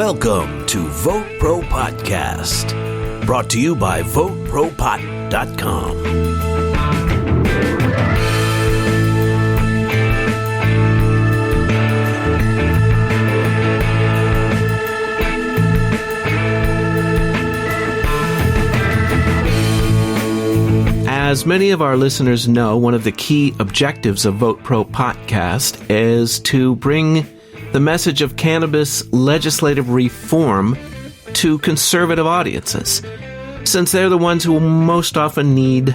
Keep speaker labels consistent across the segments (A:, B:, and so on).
A: Welcome to VoteProPot-Cast, brought to you by VoteProPot.com. As many of our listeners know, one of the key objectives of VoteProPot-Cast is to bring the message of cannabis legislative reform to conservative audiences, since they're the ones who most often need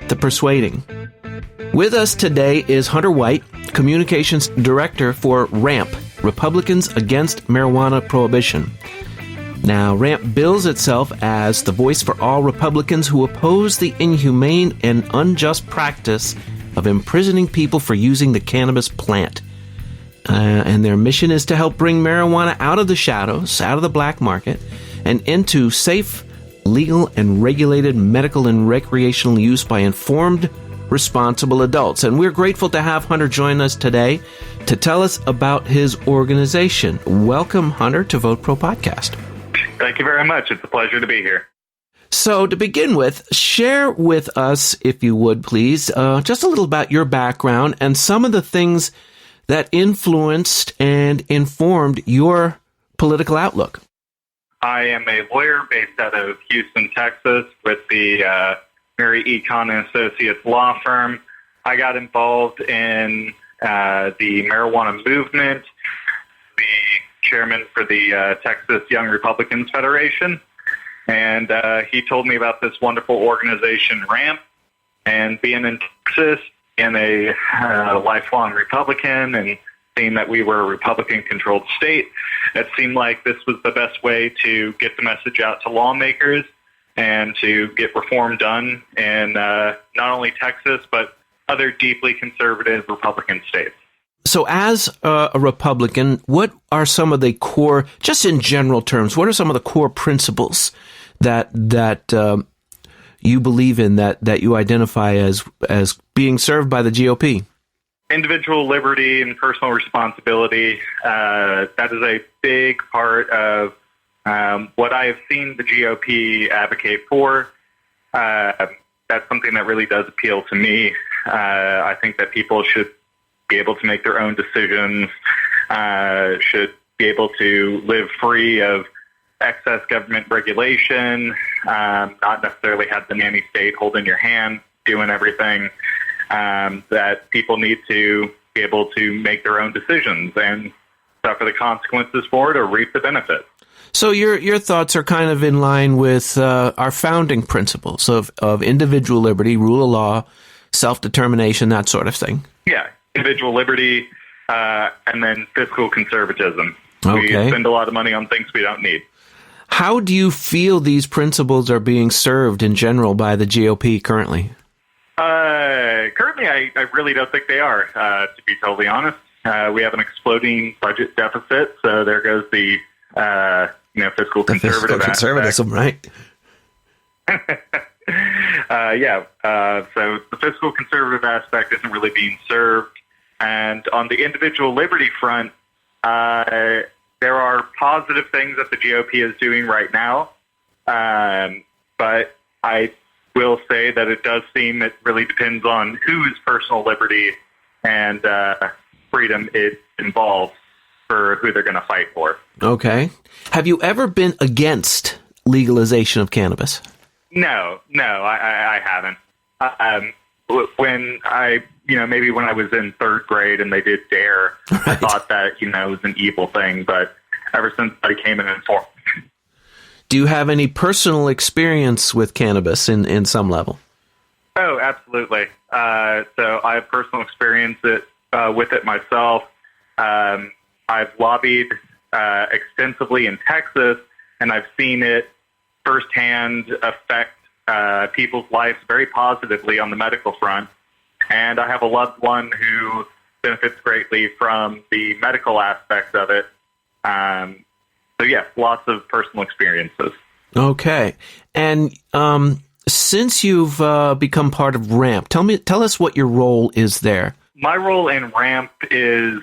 A: the persuading. With us today is Hunter White, Communications Director for R.A.M.P, Republicans Against Marijuana Prohibition. Now, R.A.M.P bills itself as the voice for all Republicans who oppose the inhumane and unjust practice of imprisoning people for using the cannabis plant. And their mission is to help bring marijuana out of the shadows, out of the black market, and into safe, legal, and regulated medical and recreational use by informed, responsible adults. And we're grateful to have Hunter join us today to tell us about his organization. Welcome, Hunter, to VoteProPot-Cast.
B: Thank you very much. It's a pleasure to be here.
A: So, to begin with, share with us, if you would, please, just a little about your background and some of the things that influenced and informed your political outlook.
B: I am a lawyer based out of Houston, Texas, with the Mary E. Conn & Associates law firm. I got involved in the marijuana movement, the chairman for the Texas Young Republicans Federation, and he told me about this wonderful organization, R.A.M.P, and being in Texas, and a lifelong Republican, and seeing that we were a Republican-controlled state, it seemed like this was the best way to get the message out to lawmakers and to get reform done in not only Texas, but other deeply conservative Republican states.
A: So as a Republican, what are some of the core, just in general terms, what are some of the core principles that you believe in, that you identify as being served by the GOP?
B: Individual liberty and personal responsibility. That is a big part of what I have seen the GOP advocate for. That's something that really does appeal to me. I think that people should be able to make their own decisions, should be able to live free of excess government regulation, not necessarily have the nanny state holding your hand, doing everything, that people need to be able to make their own decisions and suffer the consequences for it or reap the benefits.
A: So your thoughts are kind of in line with our founding principles of individual liberty, rule of law, self-determination, that sort of thing.
B: Yeah, individual liberty, and then fiscal conservatism.
A: Okay.
B: We spend a lot of money on things we don't need.
A: How do you feel these principles are being served in general by the GOP currently?
B: Currently, I really don't think they are, to be totally honest. We have an exploding budget deficit, so there goes the fiscal conservative
A: conservatism, right?
B: So the fiscal conservative aspect isn't really being served. And on the individual liberty front, there are positive things that the GOP is doing right now, but I will say that it does seem it really depends on whose personal liberty and freedom it involves for who they're going to fight for. Okay.
A: Have you ever been against legalization of cannabis?
B: No, I haven't. When maybe when I was in third grade and they did DARE, right. I thought that, it was an evil thing, but ever since I came in and informed.
A: Do you have any personal experience with cannabis in some level?
B: Oh, absolutely. So I have personal experience with it myself. I've lobbied extensively in Texas, and I've seen it firsthand affect people's lives very positively on the medical front. And I have a loved one who benefits greatly from the medical aspect of it. So, yes, lots of personal experiences.
A: Okay. And since you've become part of R.A.M.P, tell us what your role is there.
B: My role in R.A.M.P is,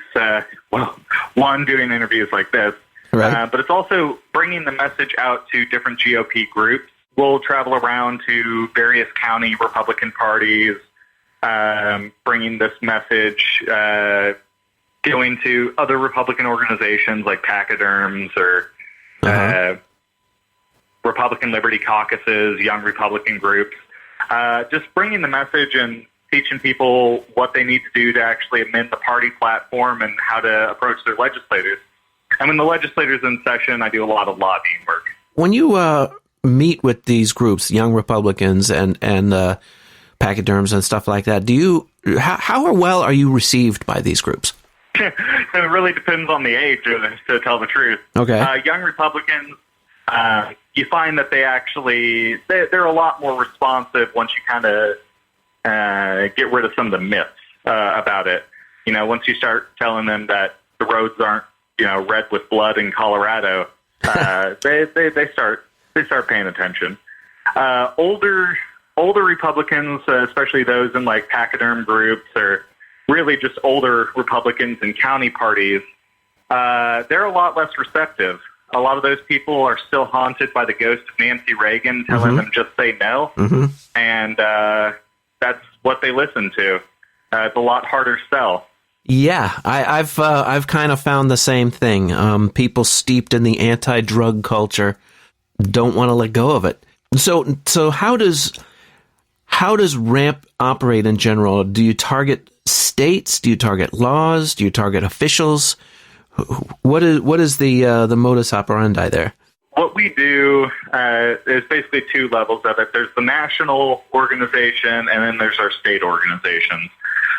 B: one, doing interviews like this,
A: Right.
B: But it's also bringing the message out to different GOP groups. We'll travel around to various county Republican parties, bringing this message, going to other Republican organizations like pachyderms or Republican Liberty Caucuses, Young Republican groups, just bringing the message and teaching people what they need to do to actually amend the party platform and how to approach their legislators. And when the legislator's in session, I do a lot of lobbying work.
A: When you meet with these groups, Young Republicans and pachyderms and stuff like that, how well are you received by these groups?
B: It really depends on the age, to tell the truth.
A: Okay.
B: Young Republicans, you find that they're a lot more responsive once you kind of get rid of some of the myths about it. Once you start telling them that the roads aren't, red with blood in Colorado, they start paying attention. Older Republicans, especially those in like pachyderm groups or really just older Republicans in county parties, they're a lot less receptive. A lot of those people are still haunted by the ghost of Nancy Reagan telling them just say no, and that's what they listen to. It's a lot harder sell.
A: Yeah, I've kind of found the same thing. People steeped in the anti-drug culture don't want to let go of it. So how does R.A.M.P operate in general? Do you target states? Do you target laws? Do you target officials? What is the modus operandi there?
B: What we do is basically two levels of it. There's the national organization, and then there's our state organizations.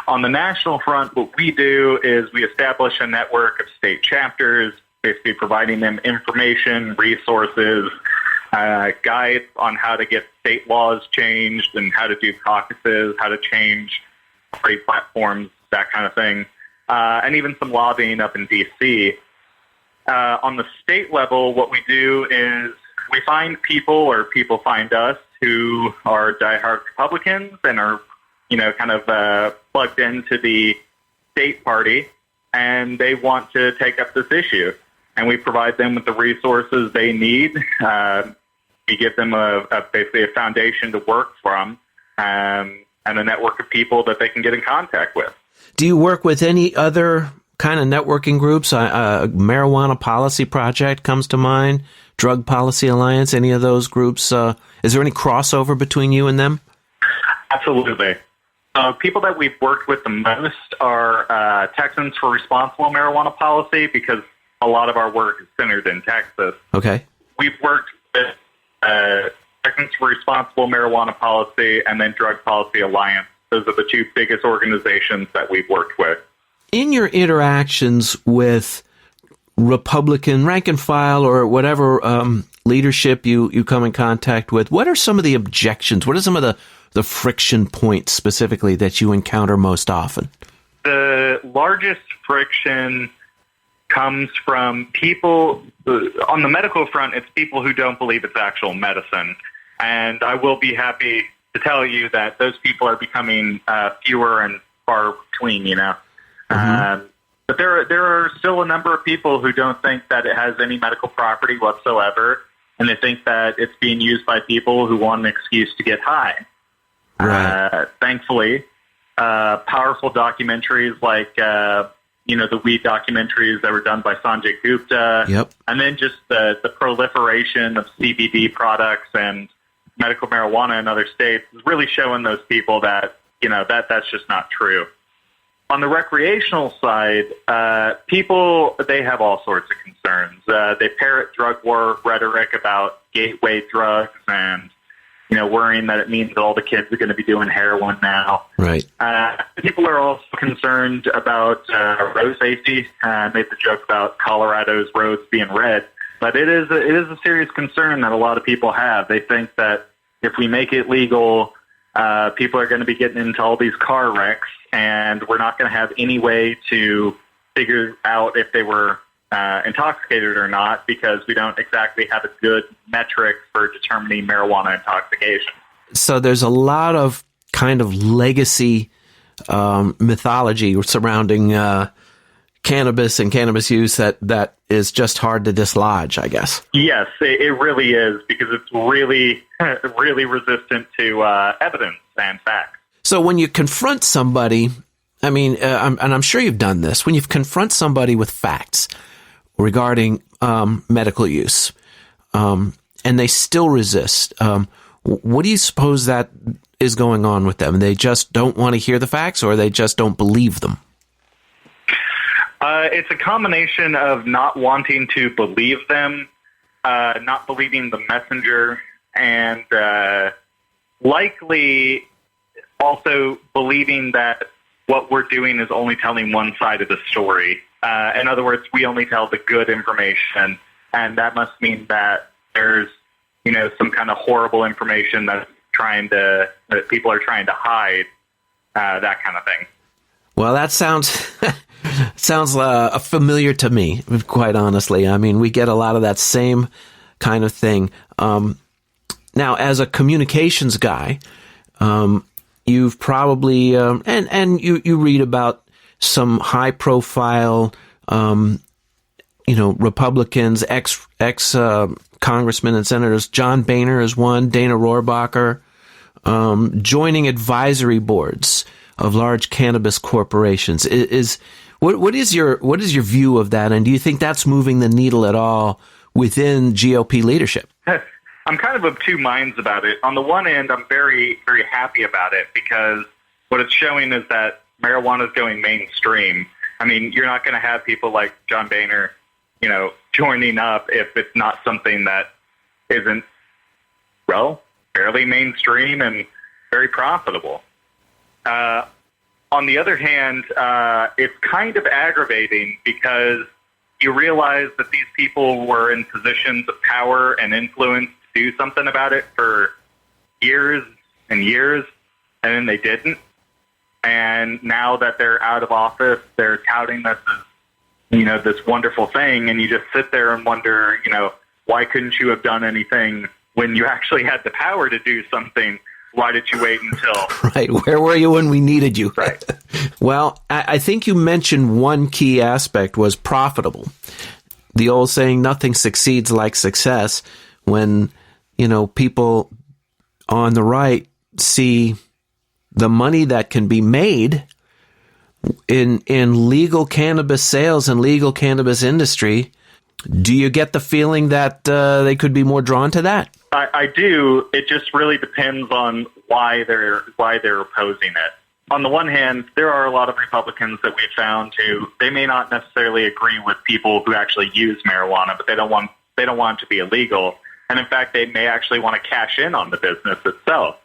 B: On the national front, what we do is we establish a network of state chapters, basically providing them information, resources, guides on how to get state laws changed and how to do caucuses, how to change party platforms, that kind of thing, and even some lobbying up in D.C. On the state level, what we do is we find people, or people find us, who are diehard Republicans and are, kind of plugged into the state party, and they want to take up this issue. And we provide them with the resources they need. We give them basically a foundation to work from, and a network of people that they can get in contact with.
A: Do you work with any other kind of networking groups? Marijuana Policy Project comes to mind, Drug Policy Alliance, any of those groups? Is there any crossover between you and them?
B: Absolutely. People that we've worked with the most are Texans for Responsible Marijuana Policy, because a lot of our work is centered in Texas.
A: Okay.
B: We've worked with Texans for Responsible Marijuana Policy and then Drug Policy Alliance. Those are the two biggest organizations that we've worked with.
A: In your interactions with Republican rank and file or whatever leadership you come in contact with, what are some of the objections? What are some of the friction points specifically that you encounter most often?
B: The largest friction comes from people, on the medical front, it's people who don't believe it's actual medicine. And I will be happy to tell you that those people are becoming fewer and far between, But there are still a number of people who don't think that it has any medical property whatsoever, and they think that it's being used by people who want an excuse to get high.
A: Right.
B: Thankfully, powerful documentaries like, the weed documentaries that were done by Sanjay Gupta,
A: yep.
B: And then just the proliferation of CBD products and medical marijuana in other states is really showing those people that, that's just not true. On the recreational side, people, they have all sorts of concerns. They parrot drug war rhetoric about gateway drugs and, worrying that it means that all the kids are going to be doing heroin now.
A: Right.
B: People are also concerned about road safety. I made the joke about Colorado's roads being red, but it is a serious concern that a lot of people have. They think that if we make it legal, people are going to be getting into all these car wrecks, and we're not going to have any way to figure out if they were intoxicated or not, because we don't exactly have a good metric for determining marijuana intoxication.
A: So there's a lot of kind of legacy mythology surrounding cannabis and cannabis use that is just hard to dislodge, I guess.
B: Yes, it really is, because it's really, really resistant to evidence and facts.
A: So when you confront somebody, I mean, and I'm sure you've done this, when you confront somebody with facts regarding medical use, and they still resist, what do you suppose that is going on with them? They just don't want to hear the facts, or they just don't believe them?
B: It's a combination of not wanting to believe them, not believing the messenger, and likely also believing that what we're doing is only telling one side of the story. In other words, we only tell the good information, and that must mean that there's, some kind of horrible information that people are trying to hide, that kind of thing.
A: Well, that sounds familiar to me, quite honestly. I mean, we get a lot of that same kind of thing. Now, as a communications guy, you've probably and you read about some high profile, Republicans, ex congressmen and senators. John Boehner is one. Dana Rohrabacher, joining advisory boards of large cannabis corporations. What is your view of that, and do you think that's moving the needle at all within GOP leadership?
B: I'm kind of two minds about it. On the one end, I'm very, very happy about it, because what it's showing is that marijuana is going mainstream. I mean, you're not going to have people like John Boehner, joining up if it's not something that isn't, fairly mainstream and very profitable. On the other hand, it's kind of aggravating, because you realize that these people were in positions of power and influence to do something about it for years and years, and then they didn't. And now that they're out of office, they're touting this as, this wonderful thing, and you just sit there and wonder, why couldn't you have done anything when you actually had the power to do something? Why did you wait until?
A: Right. Where were you when we needed you?
B: Right.
A: Well, I think you mentioned one key aspect was profitable. The old saying, nothing succeeds like success. When, people on the right see the money that can be made in legal cannabis sales and legal cannabis industry, do you get the feeling that they could be more drawn to that?
B: I do. It just really depends on why they're opposing it. On the one hand, there are a lot of Republicans that we've found who they may not necessarily agree with people who actually use marijuana, but they don't want it to be illegal. And in fact, they may actually want to cash in on the business itself.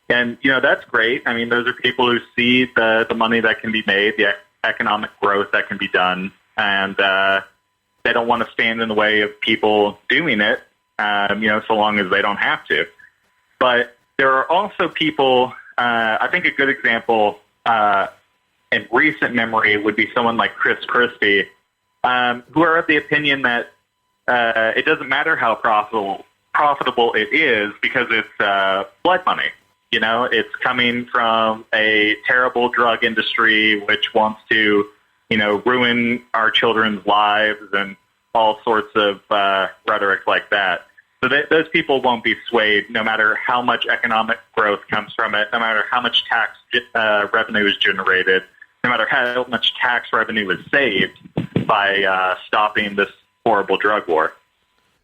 B: And, that's great. I mean, those are people who see the money that can be made, the economic growth that can be done, and they don't want to stand in the way of people doing it, so long as they don't have to. But there are also people, I think a good example in recent memory would be someone like Chris Christie, who are of the opinion that it doesn't matter how profitable it is, because it's blood money. It's coming from a terrible drug industry which wants to, ruin our children's lives and all sorts of rhetoric like that. So those people won't be swayed, no matter how much economic growth comes from it, no matter how much tax revenue is generated, no matter how much tax revenue is saved by stopping this horrible drug war.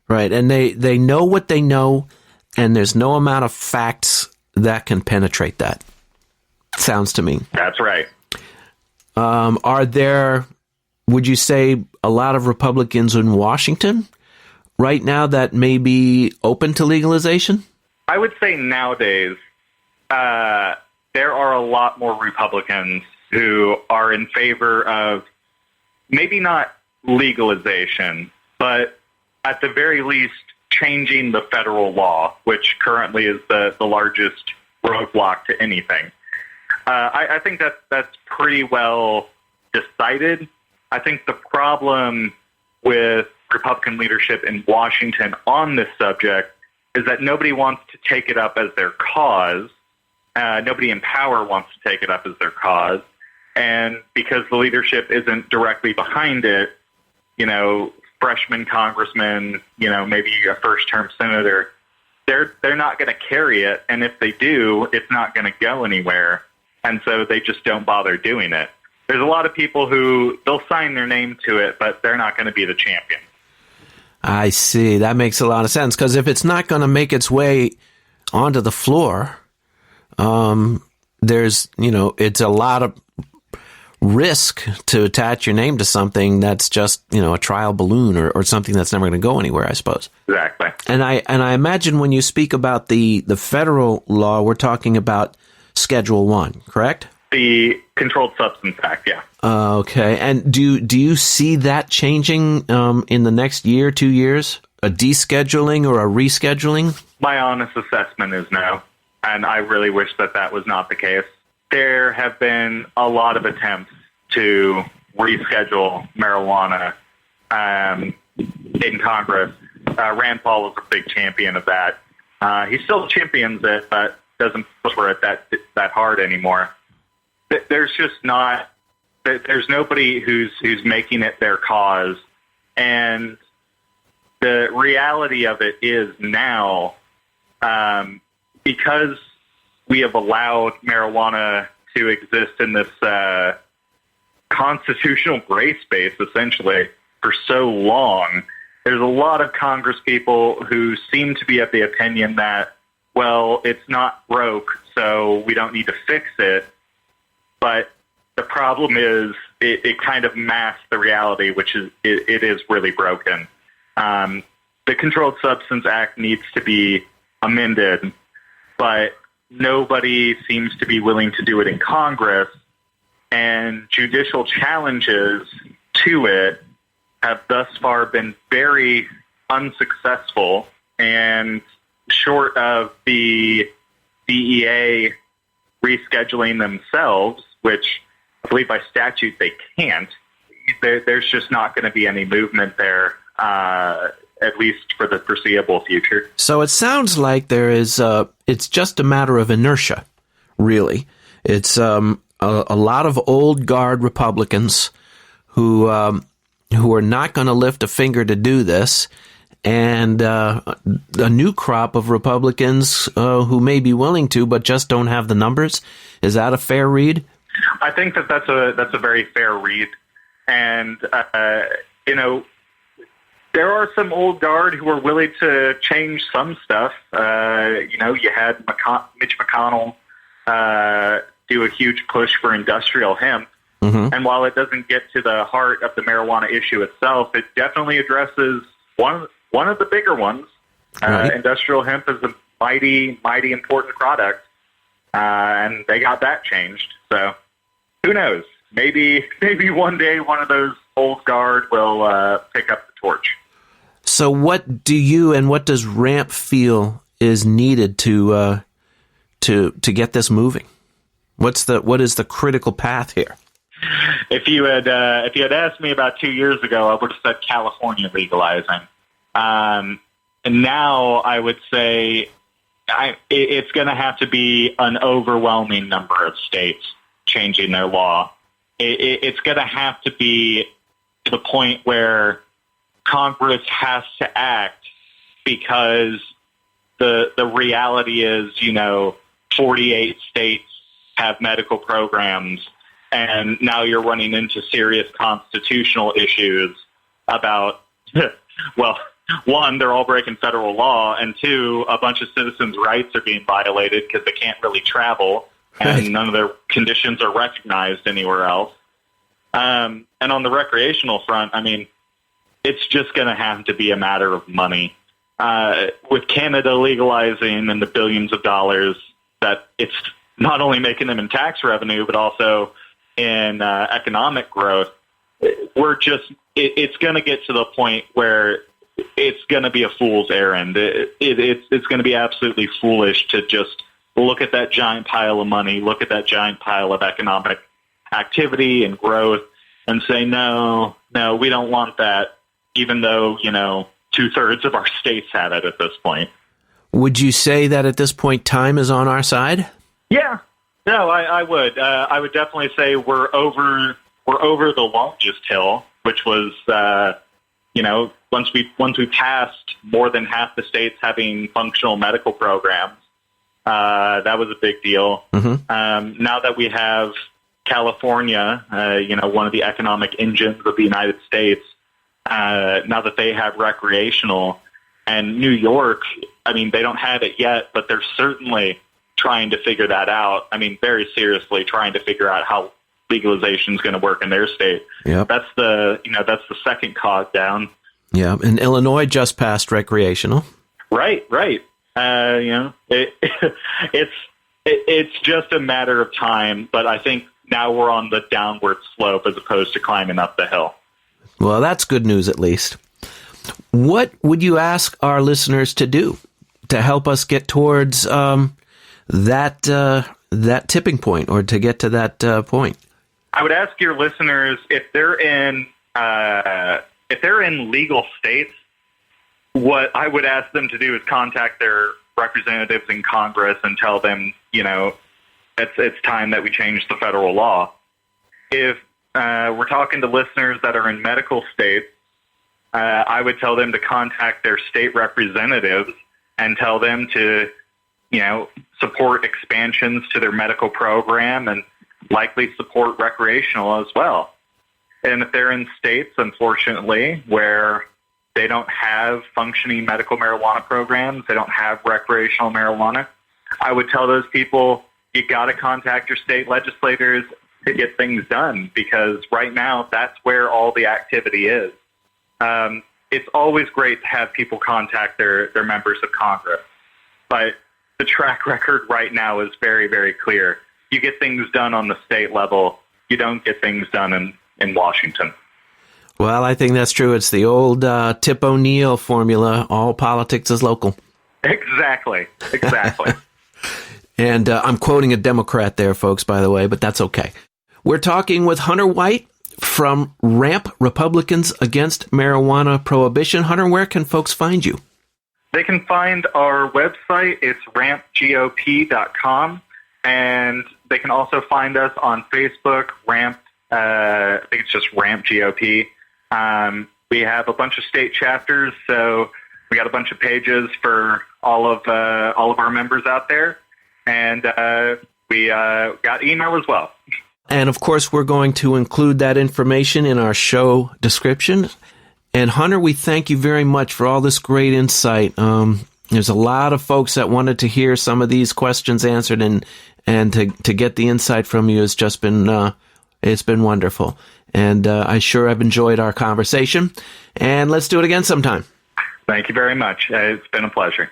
A: Right, and they know what they know, and there's no amount of facts that can penetrate that. Sounds to me.
B: That's right.
A: Are there, would you say, a lot of Republicans in Washington right now that may be open to legalization?
B: I would say nowadays there are a lot more Republicans who are in favor of maybe not legalization, but at the very least changing the federal law, which currently is the largest roadblock to anything. I think that's pretty well decided. I think the problem with Republican leadership in Washington on this subject is that nobody wants to take it up as their cause. Nobody in power wants to take it up as their cause. And because the leadership isn't directly behind it, freshman congressman, maybe a first-term senator, they're not going to carry it. And if they do, it's not going to go anywhere. And so they just don't bother doing it. There's a lot of people who they'll sign their name to it, but they're not going to be the champion.
A: I see. That makes a lot of sense, because if it's not going to make its way onto the floor, there's, it's a lot of risk to attach your name to something that's just, a trial balloon or something that's never going to go anywhere, I suppose.
B: Exactly.
A: And I imagine when you speak about the federal law, we're talking about Schedule 1, correct?
B: The Controlled Substance Act, yeah.
A: Okay. And do you see that changing in the next year, 2 years? A descheduling or a rescheduling?
B: My honest assessment is no. And I really wish that was not the case. There have been a lot of attempts to reschedule marijuana in Congress. Rand Paul was a big champion of that. He still champions it, but doesn't push for it that hard anymore. There's just not. There's nobody who's making it their cause, and the reality of it is now, because we have allowed marijuana to exist in this constitutional gray space, essentially, for so long. There's a lot of Congress people who seem to be of the opinion that, well, it's not broke, so we don't need to fix it. But the problem is it kind of masks the reality, which is it is really broken. The Controlled Substance Act needs to be amended, but nobody seems to be willing to do it in Congress, and judicial challenges to it have thus far been very unsuccessful, and short of the DEA rescheduling themselves, which I believe by statute they can't, there's just not going to be any movement there, at least for the foreseeable future.
A: So it sounds like there is, it's just a matter of inertia, really. It's a lot of old guard Republicans who are not going to lift a finger to do this, and a new crop of Republicans who may be willing to, but just don't have the numbers. Is that a fair read?
B: I think that's a very fair read, and there are some old guard who are willing to change some stuff. You had Mitch McConnell do a huge push for industrial hemp. Mm-hmm. And while it doesn't get to the heart of the marijuana issue itself, it definitely addresses one of the bigger ones. Right. Industrial hemp is a mighty, mighty important product, and they got that changed. So who knows? Maybe one day one of those old guard will pick up the torch.
A: So what do you and what does R.A.M.P feel is needed to get this moving? What is the critical path here?
B: If you had asked me about 2 years ago, I would have said California legalizing. And now I would say it's going to have to be an overwhelming number of states changing their law. It's going to have to be to the point where Congress has to act, because the reality is, 48 states have medical programs, and now you're running into serious constitutional issues about, well, one, they're all breaking federal law, and two, a bunch of citizens' rights are being violated because they can't really travel, and none of their conditions are recognized anywhere else. And on the recreational front, it's just going to have to be a matter of money. With Canada legalizing and the billions of dollars that it's not only making them in tax revenue, but also in economic growth, it's going to get to the point where it's going to be a fool's errand. It's going to be absolutely foolish to just look at that giant pile of money, look at that giant pile of economic activity and growth, and say, no, we don't want that, even though, 2/3 of our states have it at this point.
A: Would you say that at this point time is on our side?
B: Yeah. No, I would. I would definitely say we're over the longest hill, which was, once we passed more than half the states having functional medical programs, that was a big deal.
A: Mm-hmm.
B: Now that we have California, one of the economic engines of the United States, now that they have recreational, and New York, I mean, they don't have it yet, but they're certainly trying to figure that out. I mean, very seriously trying to figure out how legalization is going to work in their state.
A: Yep.
B: That's the second cog down.
A: Yeah, and Illinois just passed recreational.
B: Right. It's just a matter of time, but I think now we're on the downward slope as opposed to climbing up the hill.
A: Well, that's good news at least. What would you ask our listeners to do to help us get towards that tipping point, or to get to that point?
B: I would ask your listeners if they're in legal states. What I would ask them to do is contact their representatives in Congress and tell them, it's time that we change the federal law. If we're talking to listeners that are in medical states, I would tell them to contact their state representatives and tell them to, support expansions to their medical program and likely support recreational as well. And if they're in states, unfortunately, where they don't have functioning medical marijuana programs, they don't have recreational marijuana, I would tell those people, you got to contact your state legislators to get things done, because right now that's where all the activity is. It's always great to have people contact their members of Congress, but the track record right now is very, very clear. You get things done on the state level, you don't get things done in Washington.
A: Well, I think that's true. It's the old Tip O'Neill formula, all politics is local.
B: Exactly.
A: And I'm quoting a Democrat there, folks, by the way, but that's okay. We're talking with Hunter White from R.A.M.P, Republicans Against Marijuana Prohibition. Hunter, where can folks find you?
B: They can find our website. It's rampgop.com. And they can also find us on Facebook, R.A.M.P. I think it's just R.A.M.P GOP. We have a bunch of state chapters, so we got a bunch of pages for all of our members out there. And we got email as well.
A: And, of course, we're going to include that information in our show description. And, Hunter, we thank you very much for all this great insight. There's a lot of folks that wanted to hear some of these questions answered, and to get the insight from you has just been it's been wonderful. And I sure have enjoyed our conversation. And let's do it again sometime.
B: Thank you very much. It's been a pleasure.